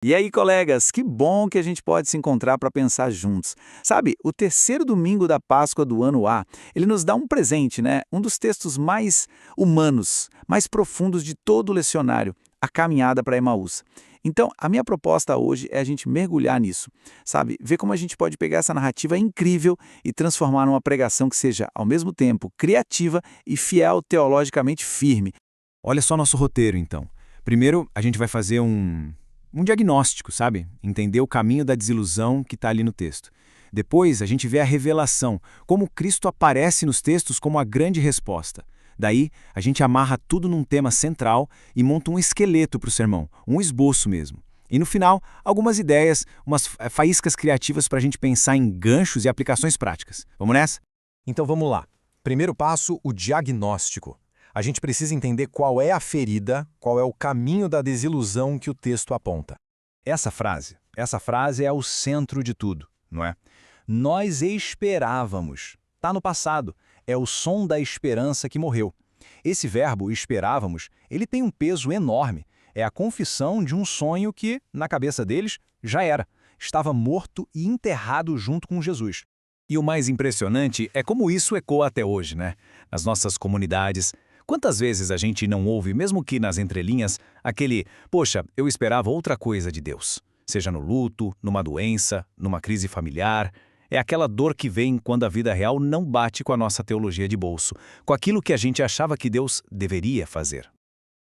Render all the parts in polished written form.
E aí, colegas, que bom que a gente pode se encontrar para pensar juntos. Sabe, o terceiro domingo da Páscoa do ano A, ele nos dá um presente, né? Um dos textos mais humanos, mais profundos de todo o lecionário, a caminhada para Emaús. Então, a minha proposta hoje é a gente mergulhar nisso, sabe? Ver como a gente pode pegar essa narrativa incrível e transformar numa pregação que seja, ao mesmo tempo, criativa e fiel teologicamente firme. Olha só nosso roteiro, então. Primeiro, a gente vai fazer um diagnóstico, sabe? Entender o caminho da desilusão que está ali no texto. Depois, a gente vê a revelação, como Cristo aparece nos textos como a grande resposta. Daí, a gente amarra tudo num tema central e monta um esqueleto para o sermão, um esboço mesmo. E no final, algumas ideias, umas faíscas criativas para a gente pensar em ganchos e aplicações práticas. Vamos nessa? Então vamos lá. Primeiro passo, o diagnóstico. A gente precisa entender qual é a ferida, qual é o caminho da desilusão que o texto aponta. Essa frase é o centro de tudo, não é? Nós esperávamos. Está no passado. É o som da esperança que morreu. Esse verbo esperávamos, ele tem um peso enorme. É a confissão de um sonho que, na cabeça deles, já era. Estava morto e enterrado junto com Jesus. E o mais impressionante é como isso ecoa até hoje, né? Nas nossas comunidades. Quantas vezes a gente não ouve, mesmo que nas entrelinhas, aquele "poxa, eu esperava outra coisa de Deus", seja no luto, numa doença, numa crise familiar. É aquela dor que vem quando a vida real não bate com a nossa teologia de bolso, com aquilo que a gente achava que Deus deveria fazer.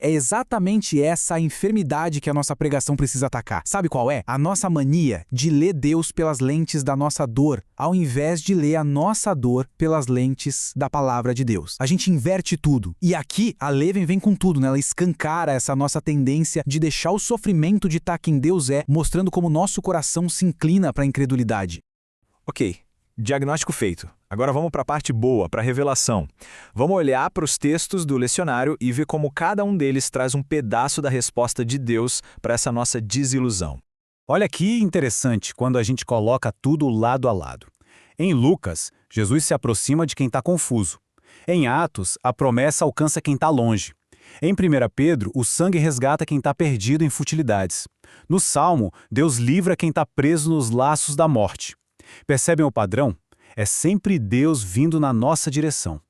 É exatamente essa a enfermidade que a nossa pregação precisa atacar. Sabe qual é? A nossa mania de ler Deus pelas lentes da nossa dor, ao invés de ler a nossa dor pelas lentes da palavra de Deus. A gente inverte tudo. E aqui, a Leven vem com tudo, né? Ela escancara essa nossa tendência de deixar o sofrimento de estar quem Deus é, mostrando como nosso coração se inclina para a incredulidade. Ok, diagnóstico feito. Agora vamos para a parte boa, para a revelação. Vamos olhar para os textos do lecionário e ver como cada um deles traz um pedaço da resposta de Deus para essa nossa desilusão. Olha que interessante quando a gente coloca tudo lado a lado. Em Lucas, Jesus se aproxima de quem está confuso. Em Atos, a promessa alcança quem está longe. Em 1 Pedro, o sangue resgata quem está perdido em futilidades. No Salmo, Deus livra quem está preso nos laços da morte. Percebem o padrão? É sempre Deus vindo na nossa direção.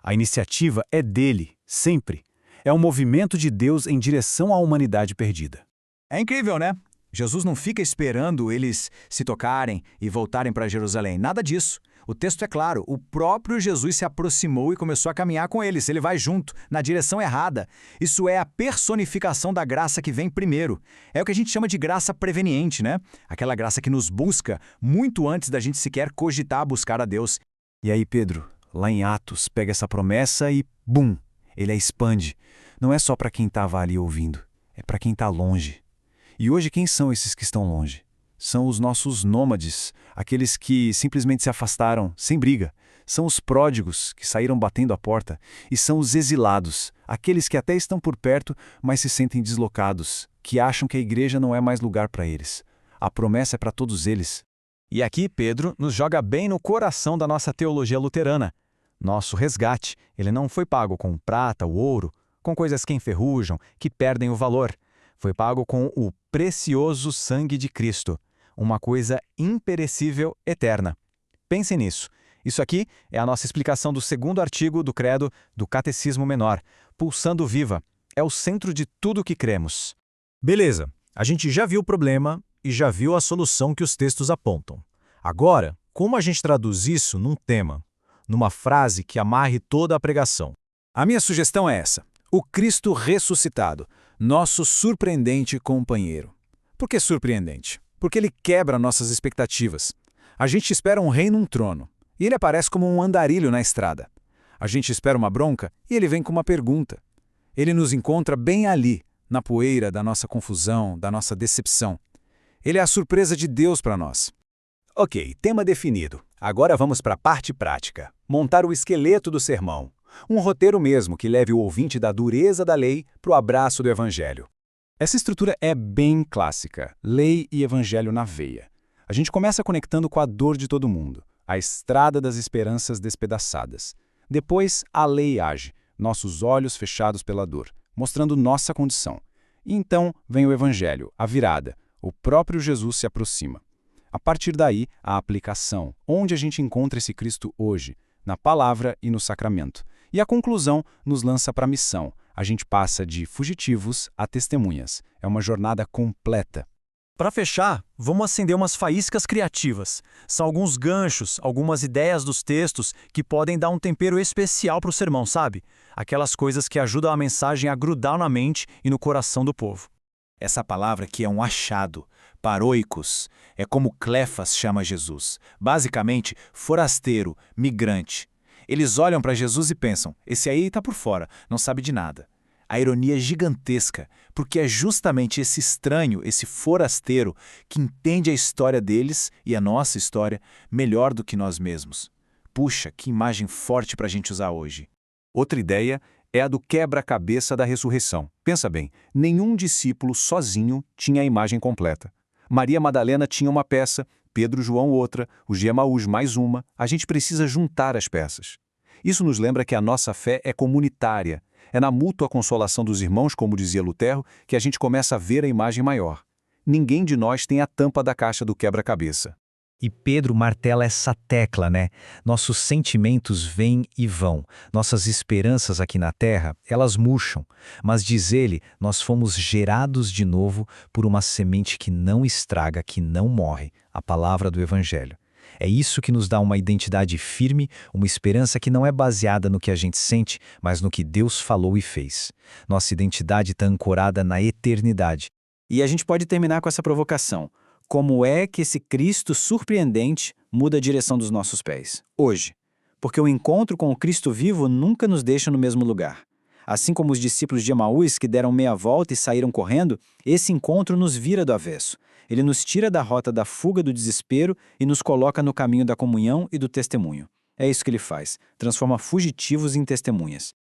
A iniciativa é dele, sempre. É um movimento de Deus em direção à humanidade perdida. É incrível, né? Jesus não fica esperando eles se tocarem e voltarem para Jerusalém. Nada disso. O texto é claro. O próprio Jesus se aproximou e começou a caminhar com eles. Ele vai junto, na direção errada. Isso é a personificação da graça que vem primeiro. É o que a gente chama de graça preveniente, né? Aquela graça que nos busca muito antes da gente sequer cogitar buscar a Deus. E aí, Pedro, lá em Atos, pega essa promessa e, bum, ele a expande. Não é só para quem estava ali ouvindo, é para quem está longe. E hoje quem são esses que estão longe? São os nossos nômades, aqueles que simplesmente se afastaram, sem briga. São os pródigos, que saíram batendo a porta. E são os exilados, aqueles que até estão por perto, mas se sentem deslocados, que acham que a igreja não é mais lugar para eles. A promessa é para todos eles. E aqui Pedro nos joga bem no coração da nossa teologia luterana. Nosso resgate, ele não foi pago com prata ou ouro, com coisas que enferrujam, que perdem o valor. Foi pago com o precioso sangue de Cristo. Uma coisa imperecível, eterna. Pensem nisso. Isso aqui é a nossa explicação do segundo artigo do Credo do Catecismo Menor. Pulsando viva. É o centro de tudo o que cremos. Beleza, a gente já viu o problema e já viu a solução que os textos apontam. Agora, como a gente traduz isso num tema? Numa frase que amarre toda a pregação? A minha sugestão é essa: o Cristo ressuscitado, nosso surpreendente companheiro. Por que surpreendente? Porque ele quebra nossas expectativas. A gente espera um rei num trono, e ele aparece como um andarilho na estrada. A gente espera uma bronca, e ele vem com uma pergunta. Ele nos encontra bem ali, na poeira da nossa confusão, da nossa decepção. Ele é a surpresa de Deus para nós. Ok, tema definido. Agora vamos para a parte prática. Montar o esqueleto do sermão. Um roteiro mesmo que leve o ouvinte da dureza da lei para o abraço do evangelho. Essa estrutura é bem clássica, lei e evangelho na veia. A gente começa conectando com a dor de todo mundo, a estrada das esperanças despedaçadas. Depois, a lei age, nossos olhos fechados pela dor, mostrando nossa condição. E então vem o evangelho, a virada, O próprio Jesus se aproxima. A partir daí, a aplicação, onde a gente encontra esse Cristo hoje, na palavra e no sacramento. E a conclusão nos lança para a missão. A gente passa de fugitivos a testemunhas. É uma jornada completa. Para fechar, vamos acender umas faíscas criativas. São alguns ganchos, algumas ideias dos textos que podem dar um tempero especial para o sermão, sabe? Aquelas coisas que ajudam a mensagem a grudar na mente e no coração do povo. Essa palavra aqui é um achado, paroikos, é como Cleofas chama Jesus. Basicamente, forasteiro, migrante. Eles olham para Jesus e pensam, esse aí está por fora, não sabe de nada. A ironia é gigantesca, porque é justamente esse estranho, esse forasteiro, que entende a história deles e a nossa história melhor do que nós mesmos. Puxa, que imagem forte para a gente usar hoje. Outra ideia é a do quebra-cabeça da ressurreição. Pensa bem, nenhum discípulo sozinho tinha a imagem completa. Maria Madalena tinha uma peça, Pedro e João outra, os de Emaús mais uma. A gente precisa juntar as peças. Isso nos lembra que a nossa fé é comunitária. É na mútua consolação dos irmãos, como dizia Lutero, que a gente começa a ver a imagem maior. Ninguém de nós tem a tampa da caixa do quebra-cabeça. E Pedro martela essa tecla, né? Nossos sentimentos vêm e vão. Nossas esperanças aqui na terra, elas murcham. Mas diz ele, nós fomos gerados de novo por uma semente que não estraga, que não morre. A palavra do Evangelho. É isso que nos dá uma identidade firme, uma esperança que não é baseada no que a gente sente, mas no que Deus falou e fez. Nossa identidade está ancorada na eternidade. E a gente pode terminar com essa provocação. Como é que esse Cristo surpreendente muda a direção dos nossos pés? Hoje. Porque o encontro com o Cristo vivo nunca nos deixa no mesmo lugar. Assim como os discípulos de Emaús que deram meia volta e saíram correndo, esse encontro nos vira do avesso. Ele nos tira da rota da fuga do desespero e nos coloca no caminho da comunhão e do testemunho. É isso que ele faz, transforma fugitivos em testemunhas.